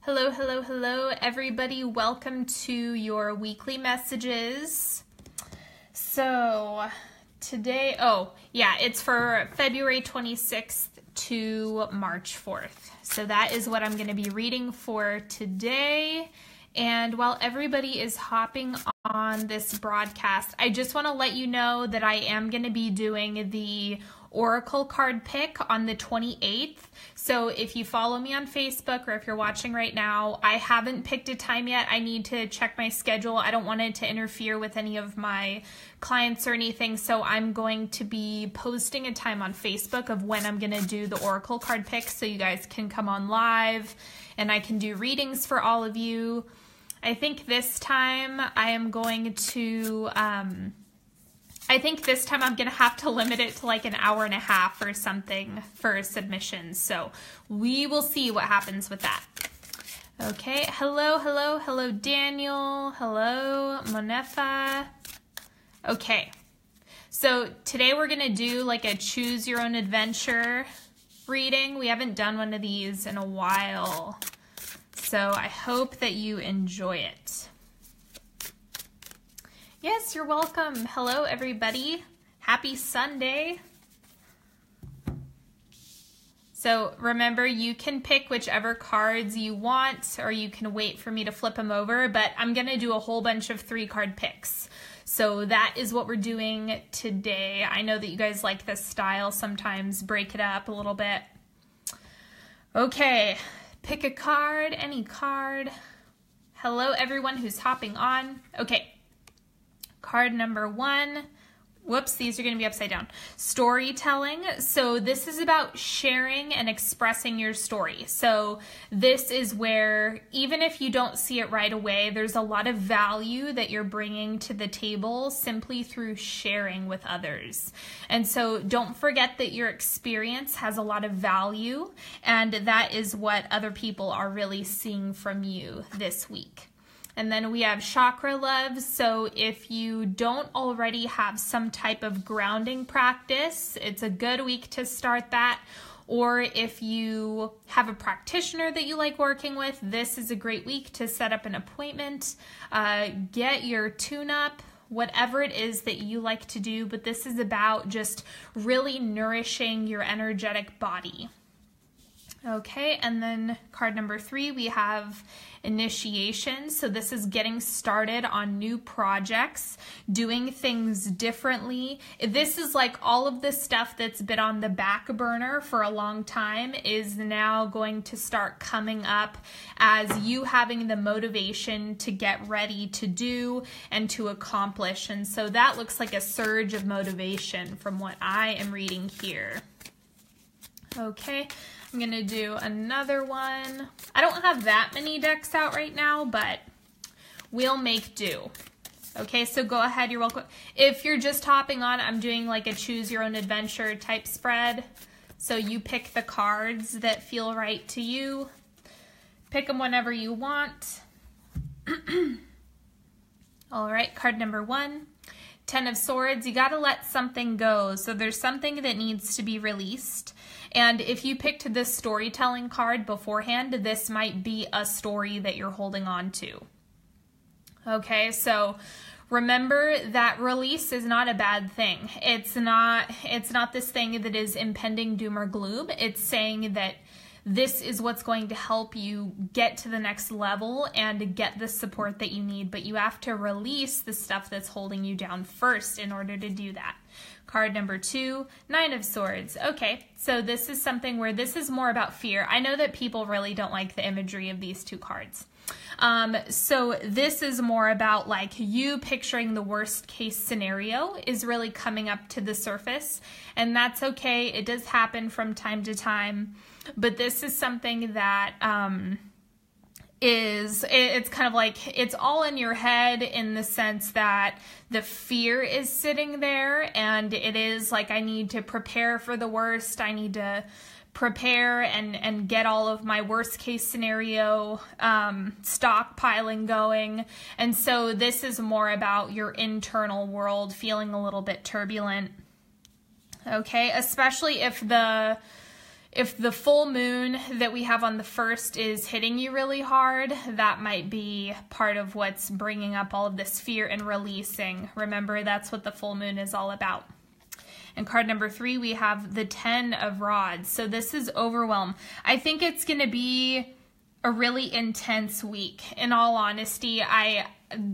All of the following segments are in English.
Hello, hello, hello, everybody. Welcome to your weekly messages. So today, it's for February 26th to March 4th. So that is what I'm going to be reading for today. And while everybody is hopping on this broadcast, I just want to let you know that I am going to be doing the Oracle card pick on the 28th. So if you follow me on Facebook or if you're watching right now, I haven't picked a time yet. I need to check my schedule. I don't want it to interfere with any of my clients or anything. So I'm going to be posting a time on Facebook of when I'm going to do the Oracle card pick so you guys can come on live and I can do readings for all of you. I think this time I'm going to have to limit it to like an hour and a half or something for submissions. So we will see what happens with that. Okay. Hello, hello, hello, Daniel. Hello, Monefa. Okay. So today we're going to do like a choose your own adventure reading. We haven't done one of these in a while. So I hope that you enjoy it. Yes, you're welcome. Hello, everybody. Happy Sunday. So remember, you can pick whichever cards you want, or you can wait for me to flip them over, but I'm going to do a whole bunch of 3-card picks. So that is what we're doing today. I know that you guys like this style. Sometimes break it up a little bit. Okay, pick a card, any card. Hello, everyone who's hopping on. Okay. Card number 1, whoops, these are going to be upside down. Storytelling. So this is about sharing and expressing your story. So this is where, even if you don't see it right away, there's a lot of value that you're bringing to the table simply through sharing with others. And so don't forget that your experience has a lot of value, and that is what other people are really seeing from you this week. And then we have chakra love. So if you don't already have some type of grounding practice, it's a good week to start that. Or if you have a practitioner that you like working with, this is a great week to set up an appointment, get your tune-up, whatever it is that you like to do. But this is about just really nourishing your energetic body. Okay, and then card number 3, we have initiation. So this is getting started on new projects, doing things differently. This is like all of the stuff that's been on the back burner for a long time is now going to start coming up as you having the motivation to get ready to do and to accomplish. And so that looks like a surge of motivation from what I am reading here. Okay. I'm going to do another one. I don't have that many decks out right now, but we'll make do. Okay, so go ahead. You're welcome. If you're just hopping on, I'm doing like a choose your own adventure type spread. So you pick the cards that feel right to you. Pick them whenever you want. All right, card number 1. 10 of Swords, you got to let something go. So there's something that needs to be released. And if you picked this storytelling card beforehand, this might be a story that you're holding on to. Okay, so remember that release is not a bad thing. It's not this thing that is impending doom or gloom. It's saying that this is what's going to help you get to the next level and get the support that you need. But you have to release the stuff that's holding you down first in order to do that. Card number 2, 9 of Swords. Okay, so this is something where this is more about fear. I know that people really don't like the imagery of these 2 cards. So this is more about like you picturing the worst case scenario is really coming up to the surface, and that's okay. It does happen from time to time, but this is something that it's kind of like it's all in your head in the sense that the fear is sitting there, and it is like I need to prepare for the worst. I need to prepare and get all of my worst case scenario stockpiling going. And so this is more about your internal world feeling a little bit turbulent. Okay, especially if If the full moon that we have on the 1st is hitting you really hard, that might be part of what's bringing up all of this fear and releasing. Remember, that's what the full moon is all about. And card number 3, we have the 10 of Rods. So this is overwhelm. I think it's going to be a really intense week. In all honesty,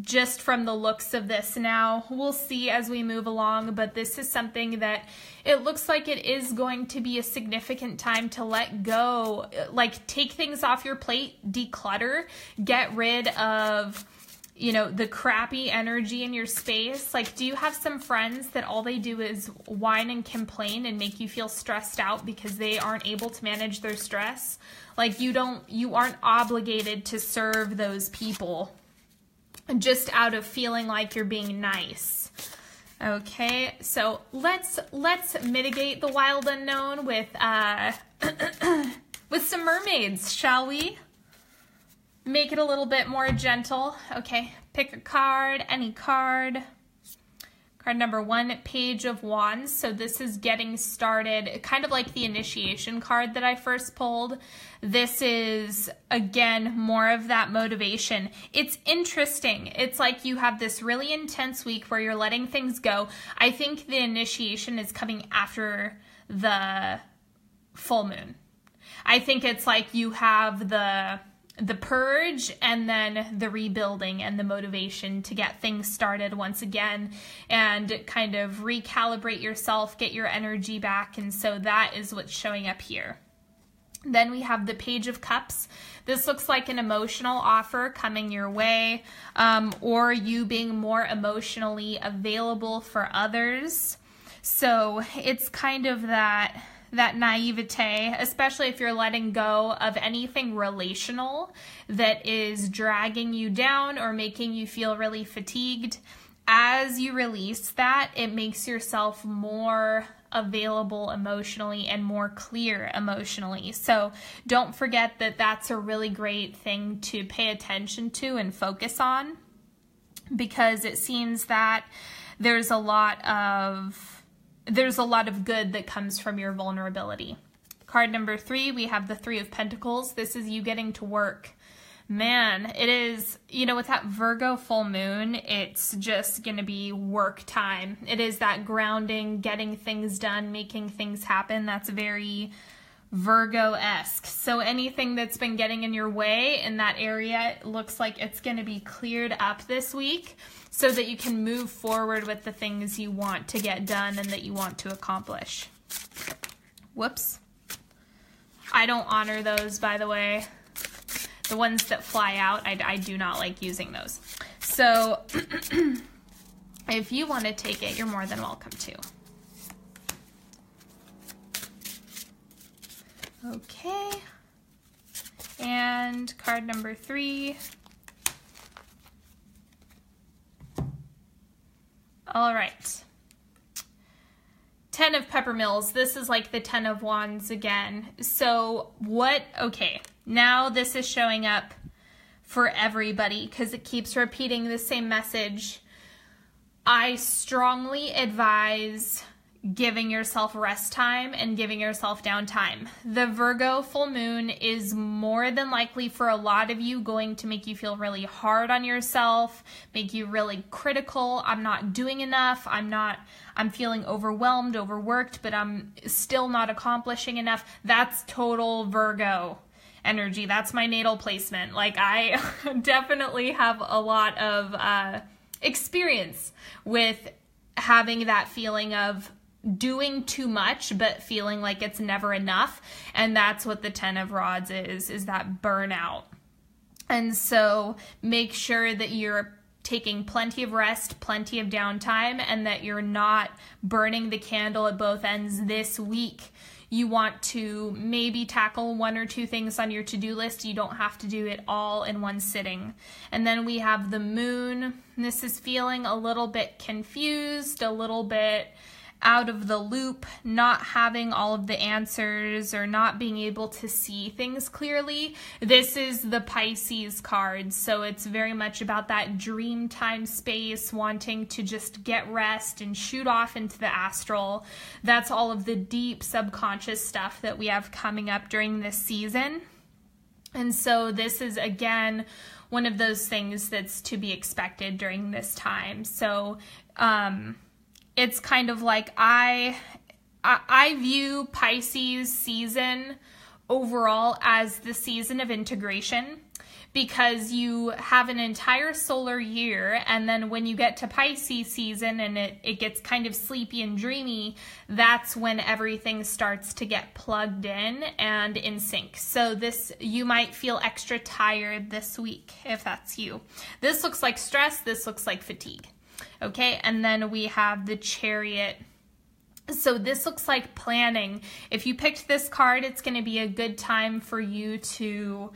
just from the looks of this now, we'll see as we move along, but this is something that it looks like it is going to be a significant time to let go, like take things off your plate, declutter, get rid of, you know, the crappy energy in your space. Like, do you have some friends that all they do is whine and complain and make you feel stressed out because they aren't able to manage their stress? Like, you aren't obligated to serve those people just out of feeling like you're being nice. Okay, so let's mitigate the wild unknown with with some mermaids, shall we? Make it a little bit more gentle. Okay, pick a card, any card. Card number 1, Page of Wands. So this is getting started, kind of like the initiation card that I first pulled. This is, again, more of that motivation. It's interesting. It's like you have this really intense week where you're letting things go. I think the initiation is coming after the full moon. I think it's like you have the purge and then the rebuilding and the motivation to get things started once again and kind of recalibrate yourself, get your energy back. And so that is what's showing up here. Then we have the Page of Cups. This looks like an emotional offer coming your way, or you being more emotionally available for others. So it's kind of that naivete, especially if you're letting go of anything relational that is dragging you down or making you feel really fatigued. As you release that, it makes yourself more available emotionally and more clear emotionally. So don't forget that that's a really great thing to pay attention to and focus on, because it seems that there's a lot of good that comes from your vulnerability. Card number 3, we have the 3 of Pentacles. This is you getting to work. Man, it is, you know, with that Virgo full moon, it's just going to be work time. It is that grounding, getting things done, making things happen. That's very Virgo-esque. So anything that's been getting in your way in that area, it looks like it's going to be cleared up this week so that you can move forward with the things you want to get done and that you want to accomplish. Whoops. I don't honor those, by the way. The ones that fly out, I do not like using those. So if you want to take it, you're more than welcome to. Okay. And card number 3. All right. 10 of Peppermills. This is like the 10 of Wands again. So okay. Now this is showing up for everybody because it keeps repeating the same message. I strongly advise giving yourself rest time and giving yourself downtime. The Virgo full moon is more than likely for a lot of you going to make you feel really hard on yourself, make you really critical. I'm not doing enough. I'm feeling overwhelmed, overworked, but I'm still not accomplishing enough. That's total Virgo energy. That's my natal placement. Like, I definitely have a lot of experience with having that feeling of doing too much but feeling like it's never enough, and that's what the 10 of Rods is that burnout. And so make sure that you're taking plenty of rest, plenty of downtime, and that you're not burning the candle at both ends this week. You want to maybe tackle 1 or 2 things on your to-do list. You don't have to do it all in one sitting. And then we have the moon. This is feeling a little bit confused, a little bit out of the loop, not having all of the answers, or not being able to see things clearly. This is the Pisces card, so it's very much about that dream time space, wanting to just get rest and shoot off into the astral. That's all of the deep subconscious stuff that we have coming up during this season. And so this is, again, one of those things that's to be expected during this time. So it's kind of like I view Pisces season overall as the season of integration, because you have an entire solar year, and then when you get to Pisces season and it gets kind of sleepy and dreamy, that's when everything starts to get plugged in and in sync. So you might feel extra tired this week if that's you. This looks like stress, this looks like fatigue. Okay, and then we have the Chariot. So this looks like planning. If you picked this card, it's going to be a good time for you to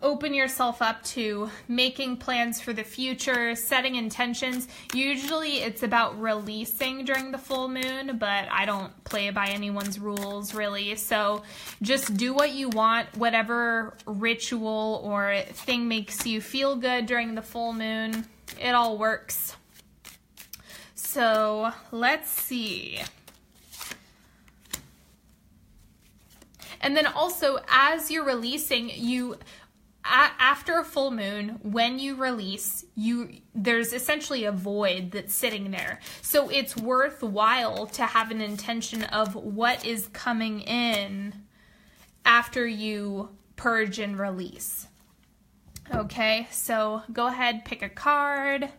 open yourself up to making plans for the future, setting intentions. Usually it's about releasing during the full moon, but I don't play by anyone's rules really. So just do what you want, whatever ritual or thing makes you feel good during the full moon. It all works. So let's see. And then also, as you're releasing, after a full moon, when you release, there's essentially a void that's sitting there. So it's worthwhile to have an intention of what is coming in after you purge and release. Okay, so go ahead, pick a card.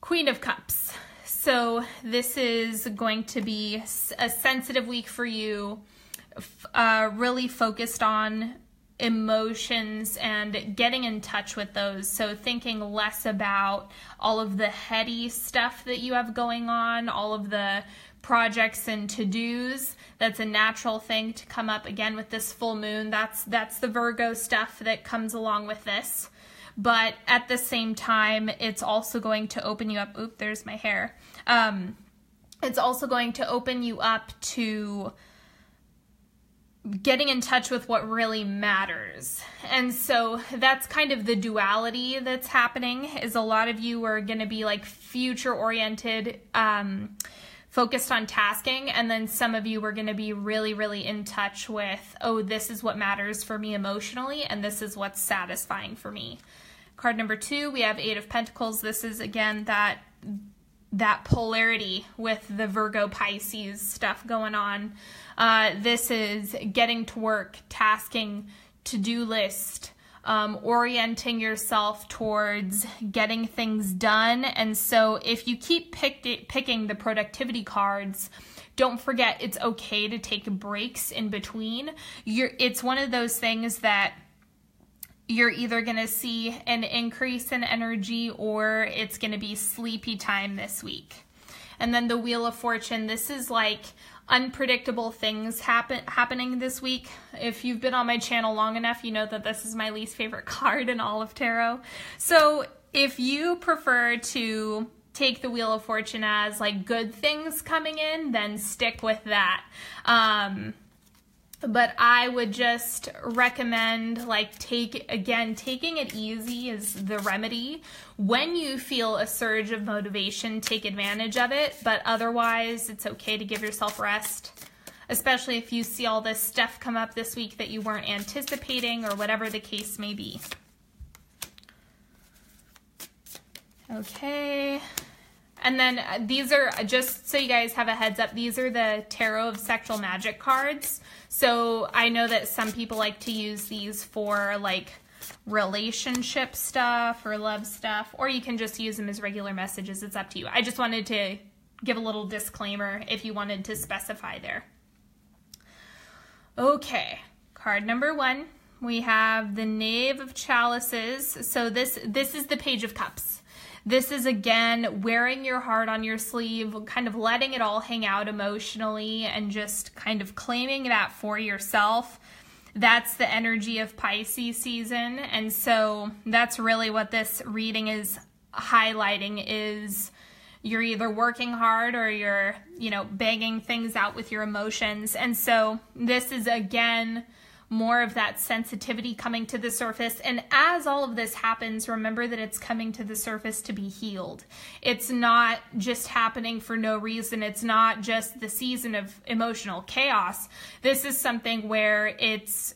Queen of Cups. So this is going to be a sensitive week for you, really focused on emotions and getting in touch with those. So thinking less about all of the heady stuff that you have going on, all of the projects and to-dos. That's a natural thing to come up again with this full moon. That's the Virgo stuff that comes along with this. But at the same time, it's also going to open you up. Oop, there's my hair. It's also going to open you up to getting in touch with what really matters. And so that's kind of the duality that's happening, is a lot of you are going to be like future-oriented, focused on tasking, and then some of you are going to be really, really in touch with, oh, this is what matters for me emotionally, and this is what's satisfying for me. Card number 2, we have 8 of Pentacles. This is, again, that polarity with the Virgo Pisces stuff going on. This is getting to work, tasking, to-do list, orienting yourself towards getting things done. And so if you keep picking the productivity cards, don't forget it's okay to take breaks in between. It's one of those things that you're either going to see an increase in energy or it's going to be sleepy time this week. And then the Wheel of Fortune, this is like unpredictable things happening this week. If you've been on my channel long enough, you know that this is my least favorite card in all of tarot. So if you prefer to take the Wheel of Fortune as like good things coming in, then stick with that. But I would just recommend taking it easy is the remedy. When you feel a surge of motivation, take advantage of it. But otherwise, it's okay to give yourself rest, especially if you see all this stuff come up this week that you weren't anticipating or whatever the case may be. Okay. And then these are, just so you guys have a heads up, these are the Tarot of Sexual Magic cards. So I know that some people like to use these for like relationship stuff or love stuff, or you can just use them as regular messages. It's up to you. I just wanted to give a little disclaimer if you wanted to specify there. Okay, card number 1. We have the Knave of Chalices. So this is the Page of Cups. This is, again, wearing your heart on your sleeve, kind of letting it all hang out emotionally and just kind of claiming that for yourself. That's the energy of Pisces season. And so that's really what this reading is highlighting, is you're either working hard or you're, banging things out with your emotions. And so this is, again, more of that sensitivity coming to the surface. And as all of this happens, remember that it's coming to the surface to be healed. It's not just happening for no reason. It's not just the season of emotional chaos. This is something where it's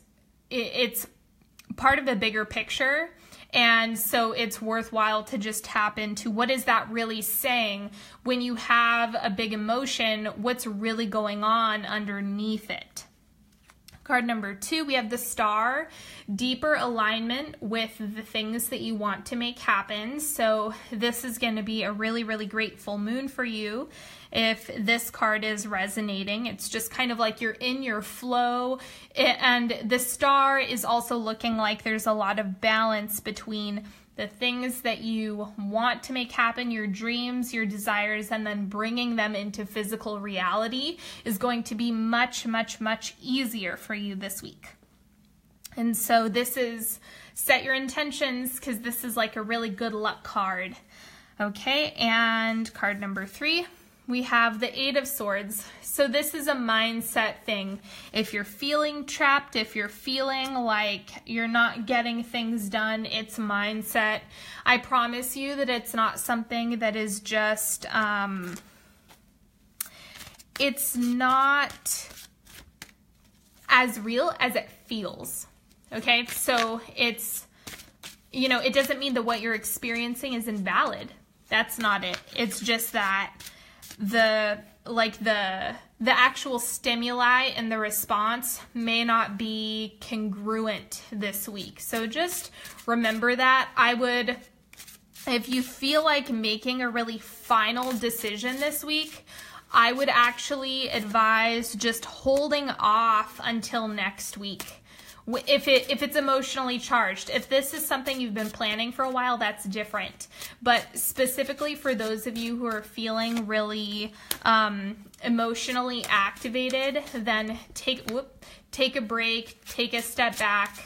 part of a bigger picture. And so it's worthwhile to just tap into what is that really saying when you have a big emotion, what's really going on underneath it. Card number 2, we have the Star, deeper alignment with the things that you want to make happen. So this is going to be a really, really great full moon for you. If this card is resonating, it's just kind of like you're in your flow. And the Star is also looking like there's a lot of balance between the things that you want to make happen, your dreams, your desires, and then bringing them into physical reality is going to be much, much, much easier for you this week. And so this is set your intentions, because this is like a really good luck card. Okay, and card number 3, we have the 8 of Swords. So this is a mindset thing. If you're feeling trapped, if you're feeling like you're not getting things done, it's mindset. I promise you that it's not something that is just, it's not as real as it feels. Okay, so it's, it doesn't mean that what you're experiencing is invalid. That's not it. It's just that the actual stimuli and the response may not be congruent this week. So just remember that. If you feel like making a really final decision this week, I would actually advise just holding off until next week. If it's emotionally charged. If this is something you've been planning for a while, that's different. But specifically for those of you who are feeling really emotionally activated, then take a break, take a step back,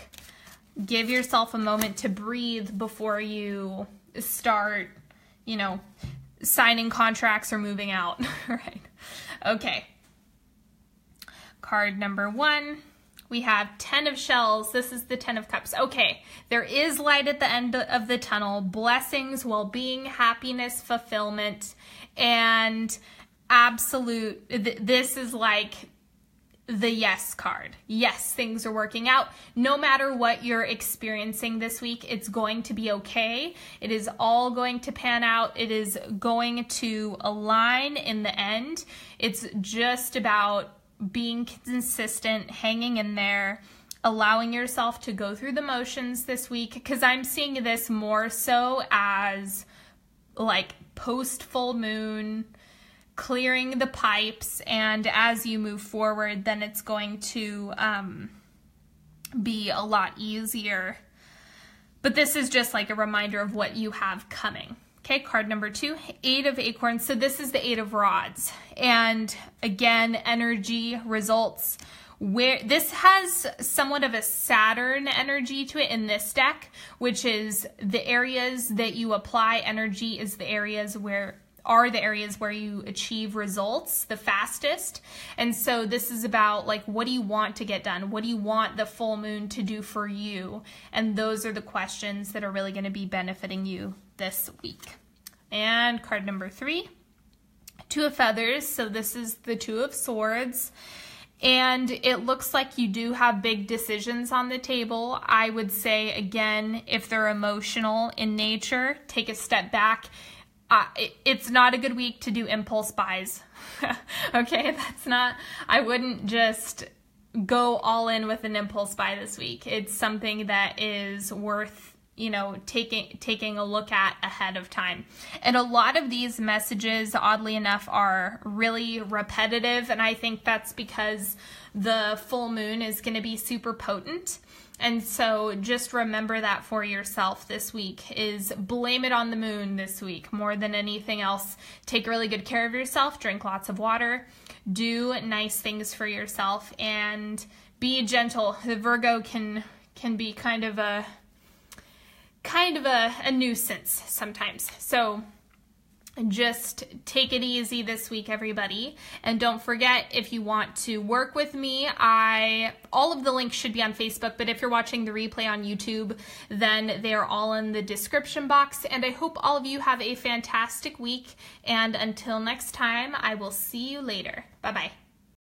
give yourself a moment to breathe before you start, signing contracts or moving out. Right? Okay. Card number 1. We have 10 of Shells. This is the 10 of Cups. Okay, there is light at the end of the tunnel. Blessings, well-being, happiness, fulfillment, and absolute. This is like the yes card. Yes, things are working out. No matter what you're experiencing this week, it's going to be okay. It is all going to pan out. It is going to align in the end. It's just about being consistent, hanging in there, allowing yourself to go through the motions this week, because I'm seeing this more so as like post full moon, clearing the pipes, and as you move forward, then it's going to be a lot easier. But this is just like a reminder of what you have coming. Okay, card number 2, 8 of Acorns. So this is the 8 of Rods. And again, energy, results. Where this has somewhat of a Saturn energy to it in this deck, which is the areas that you apply energy is the areas where you achieve results the fastest. And so this is about like, what do you want to get done? What do you want the full moon to do for you? And those are the questions that are really going to be benefiting you this week. And card number 3, 2 of Feathers. So this is the 2 of Swords. And it looks like you do have big decisions on the table. I would say, again, if they're emotional in nature, take a step back. It's not a good week to do impulse buys. Okay, I wouldn't just go all in with an impulse buy this week. It's something that is worth, taking a look at ahead of time. And a lot of these messages, oddly enough, are really repetitive. And I think that's because the full moon is going to be super potent. And so just remember that for yourself this week, is blame it on the moon this week more than anything else. Take really good care of yourself, drink lots of water, do nice things for yourself, and be gentle. The Virgo can be kind of a nuisance sometimes. So just take it easy this week, everybody. And don't forget, if you want to work with me, all of the links should be on Facebook, but if you're watching the replay on YouTube, then they're all in the description box. And I hope all of you have a fantastic week. And until next time, I will see you later. Bye-bye.